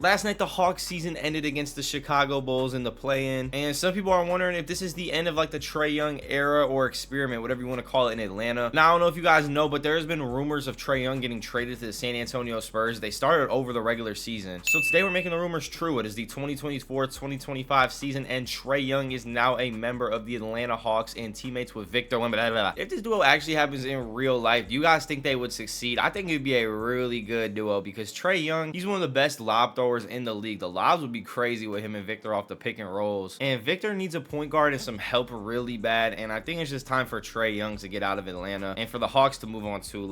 Last night, the Hawks season ended against the Chicago Bulls in the play-in, and some people are wondering if this is the end of like the Trae Young era or experiment, whatever you want to call it, in Atlanta. Now, I don't know if you guys know, but there's been rumors of Trae Young getting traded to the San Antonio Spurs. They started over the regular season. So today we're making the rumors true. It is the 2024-2025 season, and Trae Young is now a member of the Atlanta Hawks and teammates with Victor Wembanyama. If this duo actually happens in real life, do you guys think they would succeed? I think it'd be a really good duo because Trae Young, he's one of the best lob throwers in the league. The lobs would be crazy with him and Victor off the pick and rolls, and Victor needs a point guard and some help really bad, and I think it's just time for Trae Young to get out of Atlanta and for the Hawks to move on to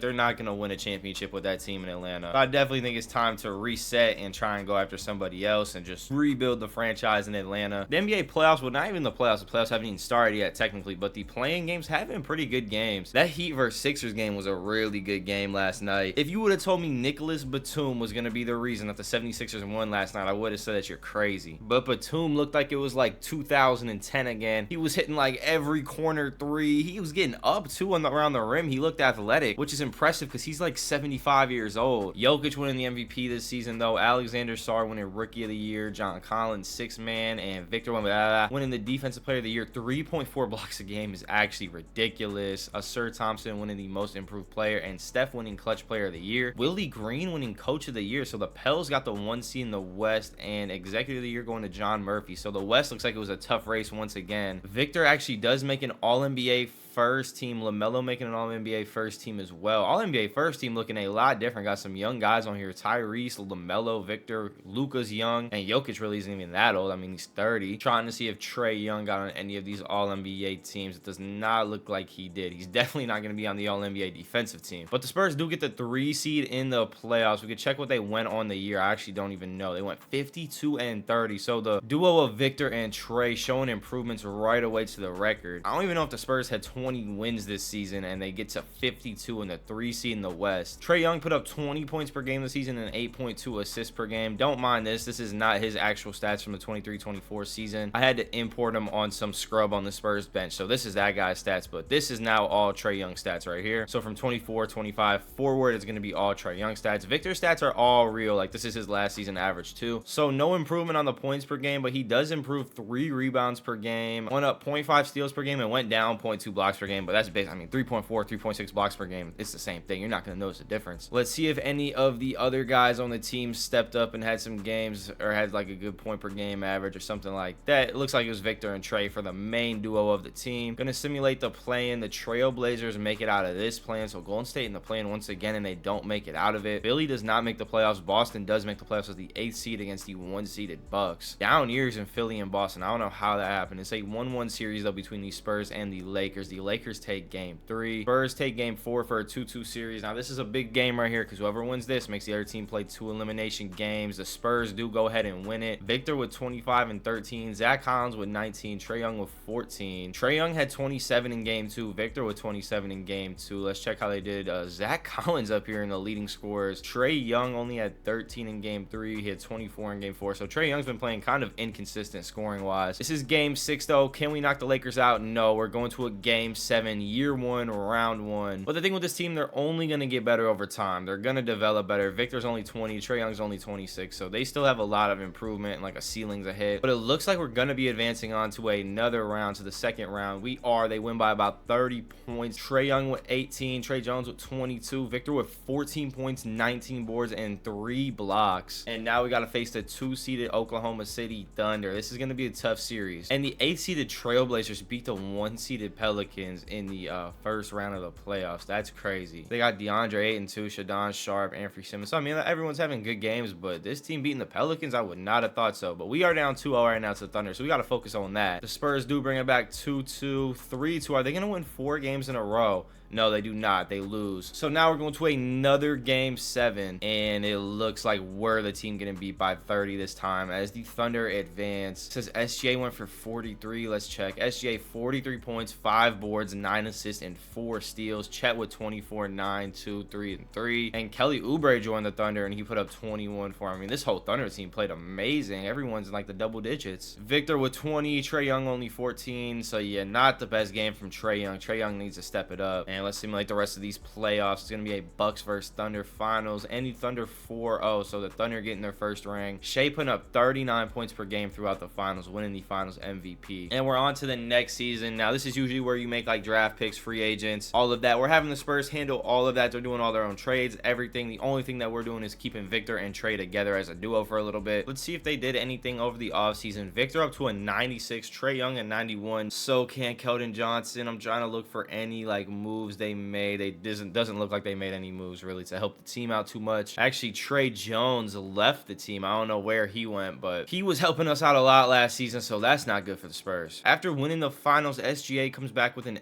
they're not gonna win a championship with that team in Atlanta. So I definitely think it's time to reset and try and go after somebody else and just rebuild the franchise in Atlanta. The NBA playoffs, well, not even the playoffs haven't even started yet technically, but the playing games have been pretty good games. That Heat versus Sixers game was a really good game last night. If you would have told me Nicholas Batum was gonna be the reason that the 76ers won last night, I would have said that you're crazy. But Batum looked like it was like 2010 again. He was hitting like every corner three. He was getting up too around the rim. He looked athletic, which is impressive because he's like 75 years old. Jokic winning the MVP this season though. Alexander Sarr winning Rookie of the Year. John Collins, 6-man, and Victor Wembanyama winning the Defensive Player of the Year. 3.4 blocks a game is actually ridiculous. Asur Thompson winning the Most Improved Player, and Steph winning Clutch Player of the Year. Willie Green winning Coach of the Year. So the Pels got the 1 seed in the West, and Executive of the Year going to John Murphy. So the West looks like it was a tough race once again. Victor actually does make an All-NBA first team. LaMelo making an All-NBA first team as well. All-NBA first team looking a lot different. Got some young guys on here. Tyrese, LaMelo, Victor, Luka's young, and Jokic really isn't even that old. I mean, he's 30. Trying to see if Trae Young got on any of these All-NBA teams. It does not look like he did. He's definitely not going to be on the All-NBA defensive team. But the Spurs do get the 3 seed in the playoffs. We could check what they went on the year. I actually don't even know. They went 52-30. So the duo of Victor and Trae showing improvements right away to the record. I don't even know if the Spurs had 20 wins this season and they get to 52 in the 3 seed in the West. Trae Young put up 20 points per game this season and 8.2 assists per game. Don't mind this. This is not his actual stats from the 23-24 season. I had to import him on some scrub on the Spurs bench. So this is that guy's stats, but this is now all Trae Young stats right here. So from 24-25 forward, it's going to be all Trae Young stats. Victor's stats are all real. Like, this is his last season average too. So no improvement on the points per game, but he does improve 3 rebounds per game, went up 0.5 steals per game, and went down 0.2 blocks per game. But that's big. I mean, 3.4, 3.6 blocks per game. It's the same thing. You're not going to notice a difference. Let's see if any of the other guys on the team stepped up and had some games or had like a good point per game average or something like that. It looks like it was Victor and Trae for the main duo of the team. Going to simulate the play-in. The Trailblazers make it out of this play-in. So Golden State in the play-in once again, and they don't make it out of it. Philly does not make the playoffs. Boston does make the playoffs as the 8th seed against the 1-seeded Bucks. Down years in Philly and Boston. I don't know how that happened. It's a 1-1 series though between the Spurs and the Lakers. The Lakers take game 3. Spurs take game 4 for a 2-2 series. Now this is a big game right here because whoever wins this makes the other team play 2 elimination games. The Spurs do go ahead and win it. Victor with 25 and 13. Zach Collins with 19. Trae Young with 14. Trae Young had 27 in game 2. Victor with 27 in game 2. Let's check how they did. Zach Collins up here in the leading scorers. Trae Young only had 13 in game 3. He had 24 in game 4. So Trae Young's been playing kind of inconsistent scoring wise. This is game 6 though. Can we knock the Lakers out? No. We're going to a game 7, year 1, round 1. But the thing with this team, they're only going to get better over time. They're going to develop better. Victor's only 20. Trae Young's only 26. So they still have a lot of improvement and like a ceilings ahead. But it looks like we're going to be advancing on to another round, to the second round. We are. They win by about 30 points. Trae Young with 18. Trey Jones with 22. Victor with 14 points, 19 boards, and 3 blocks. And now we got to face the 2-seeded Oklahoma City Thunder. This is going to be a tough series. And the 8th-seeded Trailblazers beat the 1-seeded Pelicans in the first round of the playoffs. That's crazy. They got DeAndre Ayton too, Shadon Sharp, Anthony Simmons. So I mean, everyone's having good games, but this team beating the Pelicans, I would not have thought so. But we are down 2-0 right now to the Thunder, so we got to focus on that. The Spurs do bring it back 2-2, 3-2. Are they going to win 4 games in a row? No, they do not. They lose. So now we're going to another game 7, and it looks like we're the team getting beat by 30 this time as the Thunder advance. It says SGA went for 43. Let's check. SGA 43 points, 5 boards, 9 assists, and 4 steals. Chet with 24, 9, 2, 3, and 3. And Kelly Oubre joined the Thunder, and he put up 21 for him. I mean, this whole Thunder team played amazing. Everyone's in like the double digits. Victor with 20. Trae Young only 14. So yeah, not the best game from Trae Young. Trae Young needs to step it up. And And let's simulate the rest of these playoffs. It's going to be a Bucks versus Thunder finals. And the Thunder 4-0. So the Thunder getting their first ring. Shea putting up 39 points per game throughout the finals, winning the finals MVP. And we're on to the next season. Now, this is usually where you make like draft picks, free agents, all of that. We're having the Spurs handle all of that. They're doing all their own trades, everything. The only thing that we're doing is keeping Victor and Trae together as a duo for a little bit. Let's see if they did anything over the offseason. Victor up to a 96, Trae Young at 91. So can Keldon Johnson. I'm trying to look for any like moves they made. It doesn't look like they made any moves really to help the team out too much. Actually, Trey Jones left the team. I don't know where he went, but he was helping us out a lot last season, so that's not good for the Spurs. After winning the finals, SGA comes back with an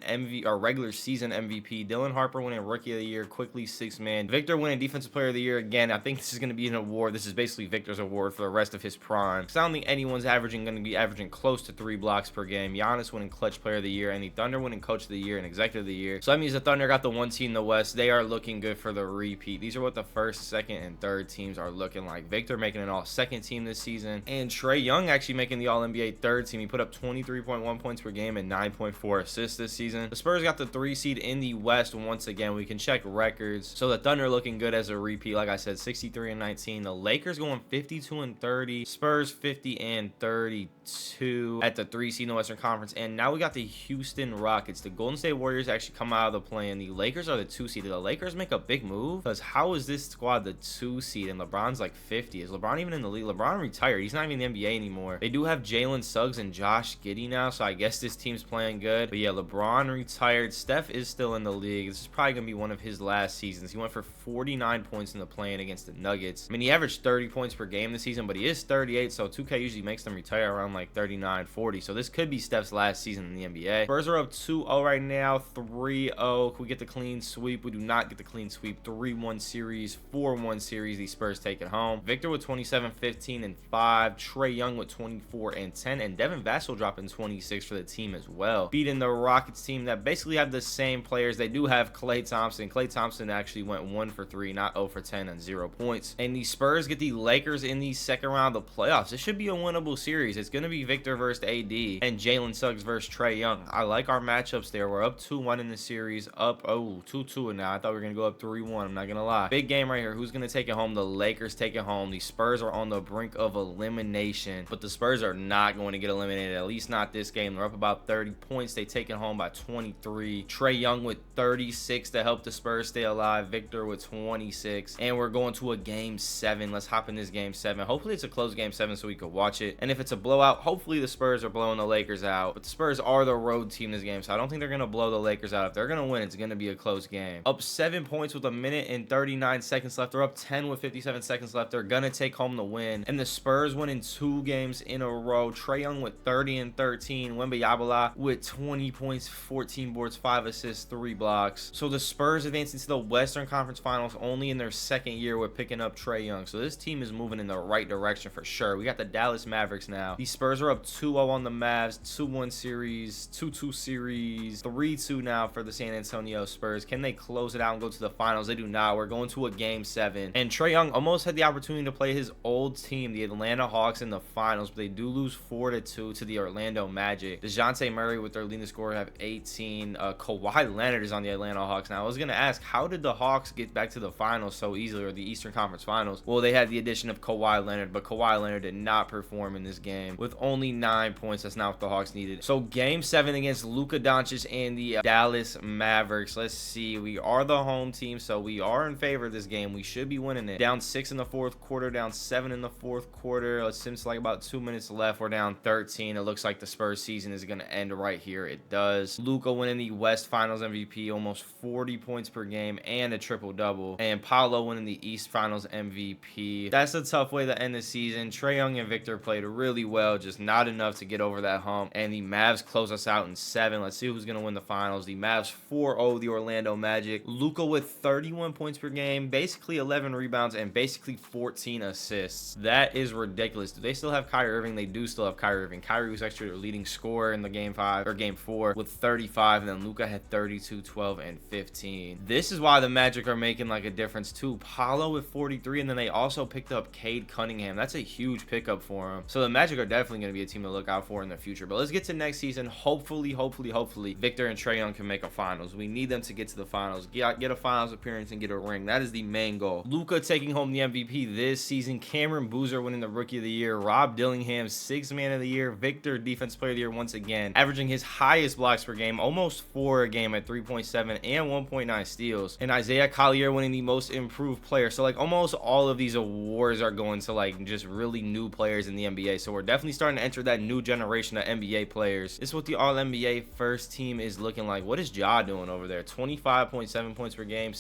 regular season MVP. Dylan Harper winning Rookie of the Year, quickly 6th man. Victor winning Defensive Player of the Year again. I think this is going to be an award. This is basically Victor's award for the rest of his prime. I don't think anyone's going to be averaging close to 3 blocks per game. Giannis winning Clutch Player of the Year, and the Thunder winning Coach of the Year and Executive of the Year. So that means the Thunder got the 1 seed in the West. They are looking good for the repeat. These are what the first, second, and third teams are looking like. Victor making an all-second team this season, and Trae Young actually making the All-NBA third team. He put up 23.1 points per game and 9.4 assists this season. The Spurs got the 3 seed in the West once again. We can check records. So the Thunder looking good as a repeat. Like I said, 63-19. The Lakers going 52-30. Spurs 50-32 at the 3 seed in the Western Conference. And now we got the Houston Rockets. The Golden State Warriors actually come out of the play, and the Lakers are the 2 seed. Did the Lakers make a big move? Because how is this squad the 2 seed and LeBron's like 50? Is LeBron even in the league? LeBron retired. He's not even in the NBA anymore. They do have Jalen Suggs and Josh Giddey now, so I guess this team's playing good. But yeah, LeBron retired. Steph is still in the league. This is probably going to be one of his last seasons. He went for 49 points in the play-in against the Nuggets. I mean, he averaged 30 points per game this season, but he is 38, so 2K usually makes them retire around like 39, 40. So this could be Steph's last season in the NBA. Spurs are up 2-0 right now, 3-0. Can we get the clean sweep? We do not get the clean sweep. 3-1 series, 4-1 series. The Spurs take it home. Victor with 27, 15, and 5. Trae Young with 24 and 10. And Devin Vassell dropping 26 for the team as well. Beating the Rockets team that basically have the same players. They do have Klay Thompson. Klay Thompson actually went 1 for 3, not 0 for 10 and 0 points. And the Spurs get the Lakers in the second round of the playoffs. This should be a winnable series. It's going to be Victor versus AD and Jalen Suggs versus Trae Young. I like our matchups there. We're up 2-1 in the series. Up, 2-2 now. I thought we were going to go up 3-1. I'm not going to lie. Big game right here. Who's going to take it home? The Lakers take it home. The Spurs are on the brink of elimination, but the Spurs are not going to get eliminated, at least not this game. They're up about 30 points. They take it home by 23. Trae Young with 36 to help the Spurs stay alive. Victor with 26. And we're going to a game 7. Let's hop in this game 7. Hopefully it's a close game 7 so we can watch it. And if it's a blowout, hopefully the Spurs are blowing the Lakers out. But the Spurs are the road team this game, so I don't think they're going to blow the Lakers out. If they're going to win, it's going to be a close game. Up 7 points with 1 minute and 39 seconds left. They're up 10 with 57 seconds left. They're going to take home the win. And the Spurs winning 2 games in a row. Trae Young with 30 and 13. Wembanyama with 20 points, 14 boards, 5 assists, 3 blocks. So the Spurs advancing to the Western Conference Finals only in their second year with picking up Trae Young. So this team is moving in the right direction for sure. We got the Dallas Mavericks now. The Spurs are up 2-0 on the Mavs. 2-1 series, 2-2 series, 3-2 now for the San Antonio Spurs. Can they close it out and go to the finals? They do not. We're going to a game 7. And Trae Young almost had the opportunity to play his old team, the Atlanta Hawks, in the finals, but they do lose 4-2 to the Orlando Magic. DeJounte Murray with their leading scorer have 18. Kawhi Leonard is on the Atlanta Hawks. Now, I was going to ask, how did the Hawks get back to the finals so easily, or the Eastern Conference Finals? Well, they had the addition of Kawhi Leonard, but Kawhi Leonard did not perform in this game with only 9 points. That's not what the Hawks needed. So game 7 against Luka Doncic and the Dallas Mavericks. Let's see. We are the home team, so we are in favor of this game. We should be winning it. Down 6 in the fourth quarter, down 7 in the fourth quarter. It seems like about 2 minutes left. We're down 13. It looks like the Spurs season is going to end right here. It does. Luka winning the West Finals MVP, almost 40 points per game and a triple-double. And Paolo winning the East Finals MVP. That's a tough way to end the season. Trae Young and Victor played really well, just not enough to get over that hump. And the Mavs close us out in 7. Let's see who's going to win the finals. The Mavs 4-0 the Orlando Magic. Luka with 31 points per game, basically 11 rebounds, and basically 14 assists. That is ridiculous. Do they still have Kyrie Irving? They do still have Kyrie Irving. Kyrie was actually their leading scorer in the game 4 with 35, and then Luka had 32, 12, and 15. This is why the Magic are making like a difference too. Paolo with 43, and then they also picked up Cade Cunningham. That's a huge pickup for them. So the Magic are definitely going to be a team to look out for in the future. But let's get to next season. Hopefully, Victor and Trae Young can make a finals. finals. We need them to get to the finals, get a finals appearance and get a ring. That is the main goal. Luka taking home the MVP this season. Cameron Boozer winning the Rookie of the Year. Rob Dillingham, 6th Man of the Year. Victor, Defensive Player of the Year once again, averaging his highest blocks per game, almost 4 a game at 3.7 and 1.9 steals. And Isaiah Collier winning the Most Improved Player. So like almost all of these awards are going to like just really new players in the NBA. So we're definitely starting to enter that new generation of NBA players. This is what the All-NBA first team is looking like. What is Ja doing over there? 25.7 points per game,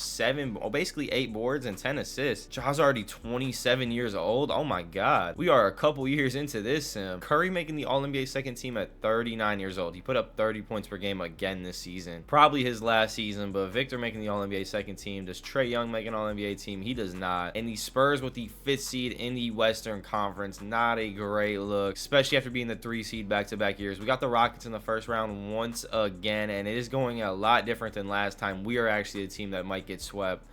basically 8 boards and 10 assists. Ja's already 27 years old. Oh my God. We are a couple years into this sim. Curry making the All-NBA second team at 39 years old. He put up 30 points per game again this season. Probably his last season, but Victor making the All-NBA second team. Does Trae Young make an All-NBA team? He does not. And the Spurs with the 5th seed in the Western Conference. Not a great look, especially after being the 3 seed back-to-back years. We got the Rockets in the first round once again, and it is going a lot different than last time. We are actually a team that might get swept.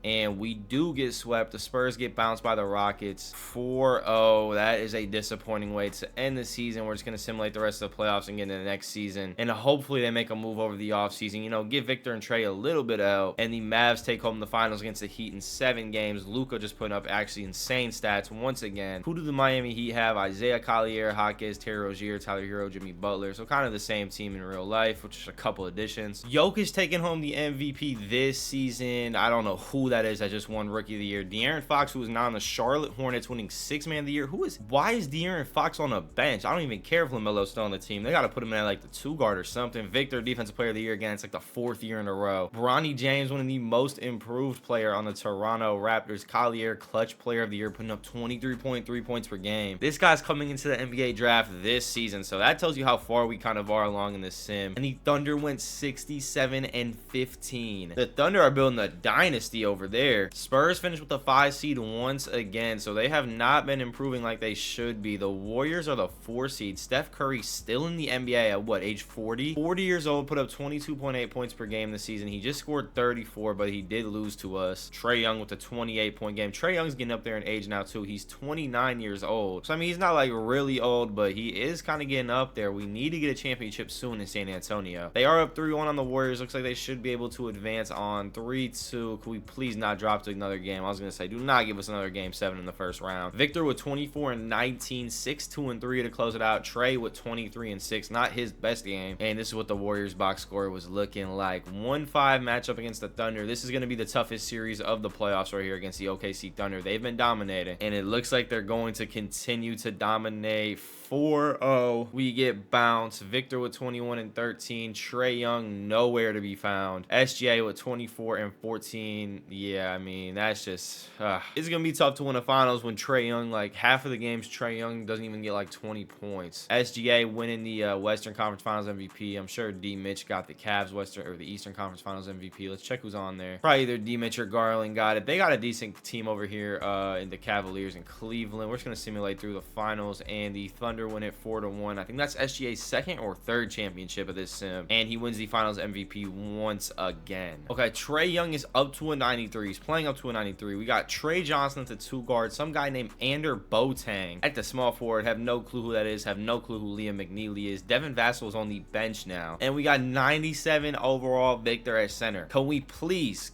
And we do get swept. The Spurs get bounced by the Rockets 4-0. That is a disappointing way to end the season. We're just going to simulate the rest of the playoffs and get into the next season. And hopefully they make a move over the offseason. You know, give Victor and Trey a little bit of help. And the Mavs take home the finals against the Heat in 7 games. Luka just putting up actually insane stats once again. Who do the Miami Heat have? Isaiah Collier, Hawkins, Terry Rozier, Tyler Hero, Jimmy Butler. So kind of the same team in real life, which is a couple additions. Jokic taking home the MVP this season. I don't know who that is. I just won Rookie of the Year. De'Aaron Fox, who is now on the Charlotte Hornets, winning 6th Man of the Year. Why is De'Aaron Fox on a bench? I don't even care if LaMelo's still on the team. They got to put him in at like the 2 guard or something. Victor, Defensive Player of the Year again. It's like the 4th year in a row. Bronny James winning the Most Improved Player on the Toronto Raptors. Collier, Clutch Player of the Year, putting up 23.3 points per game. This guy's coming into the NBA draft this season, so that tells you how far we kind of are along in this sim. And the Thunder went 67-15. The Thunder are building a dynasty over there. Spurs finished with the 5 seed once again, so they have not been improving like they should be. The Warriors are the 4 seed. Steph Curry still in the NBA at what, age 40? 40 years old, put up 22.8 points per game this season. He just scored 34, but he did lose to us. Trey Young with a 28-point game. Trey Young's getting up there in age now too. He's 29 years old. So I mean, he's not like really old, but he is kind of getting up there. We need to get a championship soon in San Antonio. They are up 3-1 on the Warriors. Looks like they should be able to advance on 3-2. Could we please not drop to another game? I was gonna say, do not give us another game 7 in the first round. Victor with 24-19, 6-2-3 to close it out. Trey with 23-6, not his best game. And this is what the Warriors box score was looking like. 1-5 matchup against the Thunder. This is gonna be the toughest series of the playoffs right here against the OKC Thunder. They've been dominating, and it looks like they're going to continue to dominate. 4-0. We get bounced. Victor with 21-13. Trey Young nowhere to be found. SGA with 24-14. Yeah, I mean, that's just it's gonna be tough to win the finals when Trey Young, like half of the games Trey Young doesn't even get like 20 points. SGA winning the Western Conference Finals MVP. I'm sure D Mitch got the Cavs Western or the Eastern Conference Finals MVP. Let's check who's on there. Probably either D Mitch or Garland got it. They got a decent team over here in the Cavaliers and Cleveland. We're just gonna simulate through the finals, and the Thunder win it 4-1. I think that's SGA's 2nd or 3rd championship of this sim, and he wins the finals MVP once again. Okay, Trey Young is up to a 93. He's playing up to a 93. We got Trey Johnson at the 2 guard, some guy named Ander Boateng at the small forward. Have no clue who that is. Have no clue who Liam McNeely is. Devin Vassell is on the bench now, and we got 97 overall Victor at center. Can we please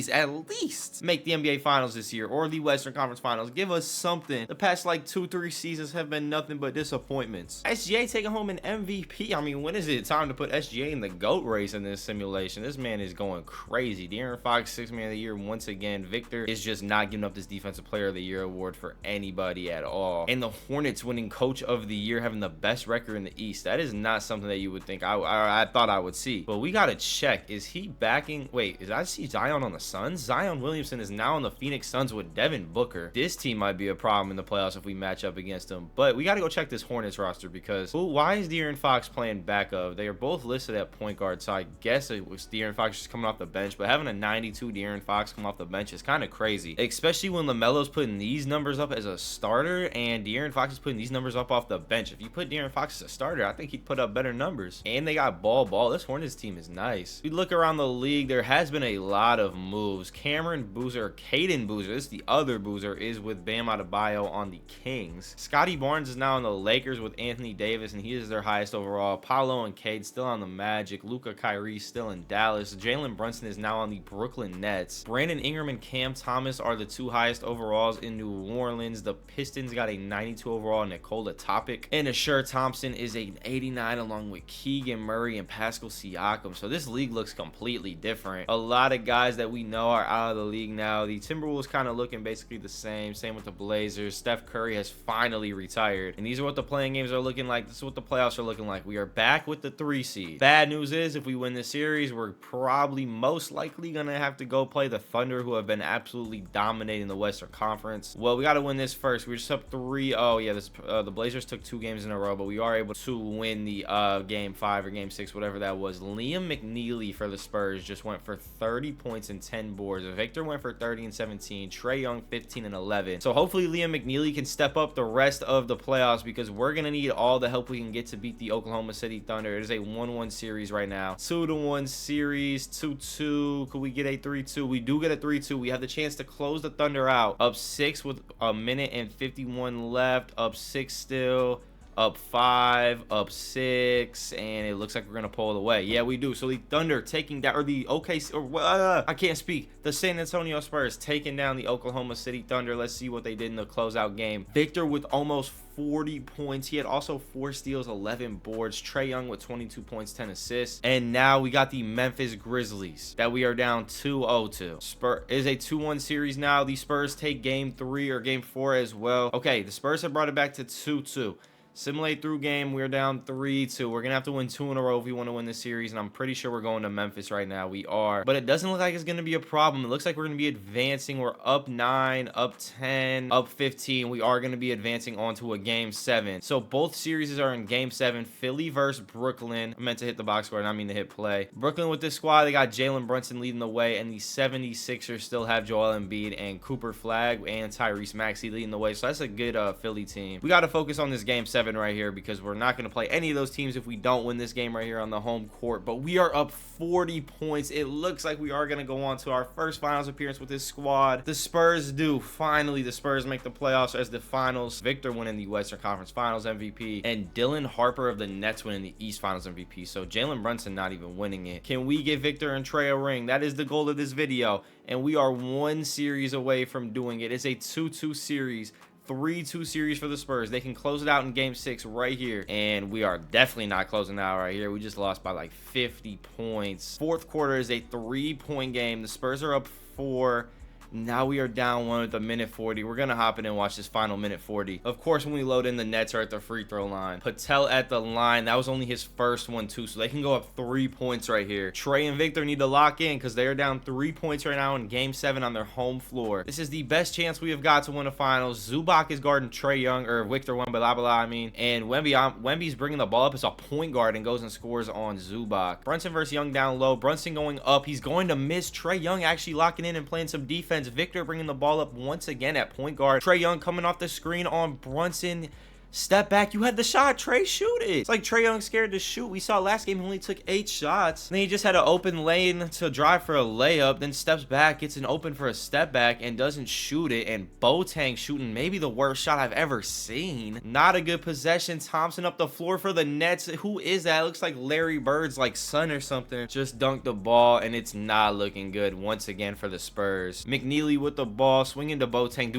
at least make the NBA finals this year, or the Western Conference Finals? Give us something. The past like 2-3 seasons have been nothing but disappointments. SGA taking home an MVP. I mean, when is it time to put SGA in the GOAT race in this simulation? This man is going crazy. De'Aaron Fox, 6th Man of the Year once again. Victor is just not giving up this Defensive Player of the Year award for anybody at all. And the Hornets winning Coach of the Year, having the best record in the East. That is not something that you would think I thought I would see. But we gotta check. Is he backing? Wait, is I see Zion on the Suns? Zion Williamson is now on the Phoenix Suns with Devin Booker. This team might be a problem in the playoffs if we match up against them. But we gotta go check this Hornets roster, because why is De'Aaron Fox playing backup? They are both listed at point guard, so I guess it was De'Aaron Fox just coming off the bench, but having a 92 De'Aaron De'Aaron Fox come off the bench is kind of crazy, especially when LaMelo's putting these numbers up as a starter and De'Aaron Fox is putting these numbers up off the bench. If you put De'Aaron Fox as a starter, I think he'd put up better numbers. And they got ball. This Hornets team is nice. We look around the league, there has been a lot of moves. Caden Boozer, this is the other Boozer, is with Bam Adebayo on the Kings. Scotty Barnes is now on the Lakers with Anthony Davis, and he is their highest overall. Paolo and Cade still on the Magic. Luka Kyrie still in Dallas. Jalen Brunson is now on the Brooklyn Nets. Brandon Ingram and Cam Thomas are the 2 highest overalls in New Orleans. The Pistons got a 92 overall, Nikola Topic. And Asher Thompson is an 89 along with Keegan Murray and Pascal Siakam. So this league looks completely different. A lot of guys that we know are out of the league now. The Timberwolves kind of looking basically the same with the Blazers. Steph Curry has finally retired, and these are what the playing games are looking like. This is what the playoffs are looking like. We are back with the 3 seed. Bad news is if we win this series, we're probably most likely gonna have to go play the Thunder, who have been absolutely dominating the Western Conference. Well, we got to win this first. We're just up 3-0. Yeah, the Blazers took 2 games in a row, but we are able to win the game 5 or game 6, whatever that was. Liam McNeely for the Spurs just went for 30 points and 10 boards. Victor went for 30 and 17. Trae Young 15 and 11. So hopefully Liam McNeely can step up the rest of the playoffs, because we're gonna need all the help we can get to beat the Oklahoma City Thunder. It is a 1-1 series right now. 2-1 series. 2-2. Could we get a 3-2? We do get a 3-2. We have the chance to close the Thunder out. Up 6 with a minute and 51 left. Up 6 still. Up 5, up 6, and it looks like we're gonna pull it away. Yeah, we do. So the Thunder taking down, or the I can't speak. The San Antonio Spurs taking down the Oklahoma City Thunder. Let's see what they did in the closeout game. Victor with almost 40 points. He had also 4 steals, 11 boards. Trae Young with 22 points, 10 assists. And now we got the Memphis Grizzlies that we are down 2-0 to. Spurs is a 2-1 series now. The Spurs take game 3 or game 4 as well. Okay, the Spurs have brought it back to 2-2. Simulate through game, we're down 3-2. We're gonna have to win 2 in a row if we want to win this series, and I'm pretty sure we're going to Memphis right now. We are, but it doesn't look like it's gonna be a problem. It looks like we're gonna be advancing. We're up 9, up 10, up 15. We are gonna be advancing onto a game 7. So both series are in game 7. Philly versus Brooklyn. I meant to hit the box score, and I mean to hit play. Brooklyn with this squad, they got Jalen Brunson leading the way, and the 76ers still have Joel Embiid and Cooper Flagg and Tyrese Maxey leading the way. So that's a good Philly team. We got to focus on this game 7 right here, because we're not going to play any of those teams if we don't win this game right here on the home court. But we are up 40 points. It looks like we are going to go on to our first finals appearance with this squad. The Spurs do. Finally, the Spurs make the playoffs as the finals. Victor winning the Western Conference Finals MVP, and Dylan Harper of the Nets winning the East Finals MVP. So Jalen Brunson not even winning it. Can we get Victor and Trae a ring? That is the goal of this video, and we are 1 series away from doing it. It's a 2-2 series. 3-2 series for the Spurs. They can close it out in game 6 right here, and we are definitely not closing it out right here. We just lost by like 50 points. Fourth quarter is a 3-point game. The Spurs are up 4. Now we are down 1 with a minute 40. We're going to hop in and watch this final minute 40. Of course, when we load in, the Nets are at the free throw line. Patel at the line. That was only his first one, too, so they can go up 3 points right here. Trae and Victor need to lock in because they are down 3 points right now in game 7 on their home floor. This is the best chance we have got to win the finals. Zubac is guarding Trae Young, or Victor Wembanyama, I mean. And Wemby's bringing the ball up as a point guard and goes and scores on Zubac. Brunson versus Young down low. Brunson going up. He's going to miss. Trae Young actually locking in and playing some defense. Victor bringing the ball up once again at point guard. Trae Young coming off the screen on Brunson. Step back. You had the shot. Trae, shoot it. It's like Trae Young scared to shoot. We saw last game he only took 8 shots. Then he just had an open lane to drive for a layup. Then steps back, gets an open for a step back, and doesn't shoot it. And Boateng shooting maybe the worst shot I've ever seen. Not a good possession. Thompson up the floor for the Nets. Who is that? It looks like Larry Bird's like son or something. Just dunked the ball, and it's not looking good once again for the Spurs. McNeely with the ball, swinging to Boateng.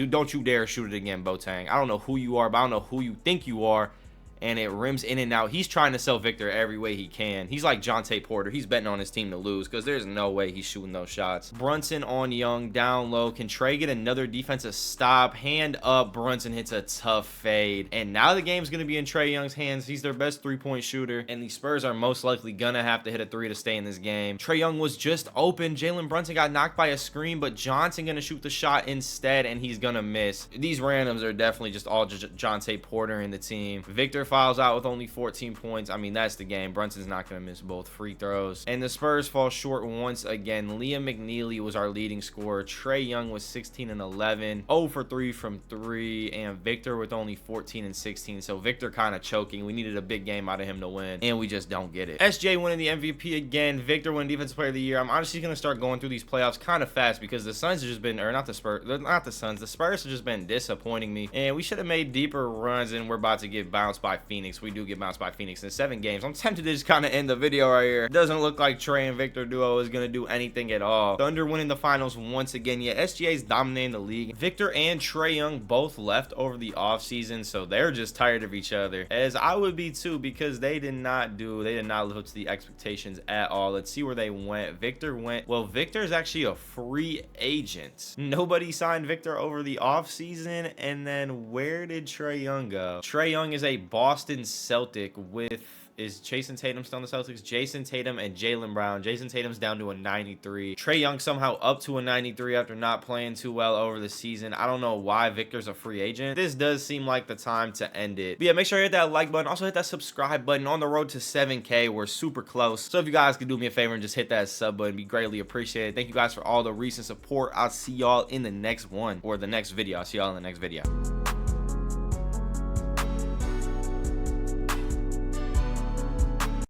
Don't you dare shoot it again, Boateng. I don't know who you are, but I don't know who you think you are. And it rims in and out. He's trying to sell Victor every way he can. He's like Jonte Porter. He's betting on his team to lose because there's no way he's shooting those shots. Brunson on Young, down low. Can Trae get another defensive stop? Hand up. Brunson hits a tough fade. And now the game's going to be in Trae Young's hands. He's their best 3-point shooter. And the Spurs are most likely going to have to hit a 3 to stay in this game. Trae Young was just open. Jalen Brunson got knocked by a screen, but Johnson going to shoot the shot instead, and he's going to miss. These randoms are definitely just all Jonte Porter in the team. Victor files out with only 14 points. I mean, that's the game. Brunson's not going to miss both free throws. And the Spurs fall short once again. Liam McNeely was our leading scorer. Trae Young was 16 and 11, 0 for 3 from 3, and Victor with only 14 and 16. So Victor kind of choking. We needed a big game out of him to win, and we just don't get it. SJ winning the MVP again. Victor winning Defensive Player of the Year. I'm honestly going to start going through these playoffs kind of fast because the Suns have just been, or not the Spurs, not the Suns, the Spurs have just been disappointing me, and we should have made deeper runs, and we're about to get bounced by Phoenix. We do get bounced by Phoenix in 7 games. I'm tempted to just kind of end the video right here. It doesn't look like Trey and Victor duo is going to do anything at all. Thunder winning the finals once again. Yeah, SGA's dominating the league. Victor and Trey Young both left over the offseason, so they're just tired of each other, as I would be too, because they did not live up to the expectations at all. Let's see where they went. Victor went, well, Victor's actually a free agent. Nobody signed Victor over the offseason. And then where did Trey Young go? Trey Young is a Boston Celtic with, is Jason Tatum still on the Celtics? Jason Tatum and Jaylen Brown. Jason Tatum's down to a 93. Trey Young somehow up to a 93 after not playing too well over the season. I don't know why Victor's a free agent. This does seem like the time to end it. But yeah, make sure you hit that like button. Also hit that subscribe button. On the road to 7K. We're super close. So if you guys could do me a favor and just hit that sub button, be greatly appreciated. Thank you guys for all the recent support. I'll see y'all in the next one, or the next video. I'll see y'all in the next video.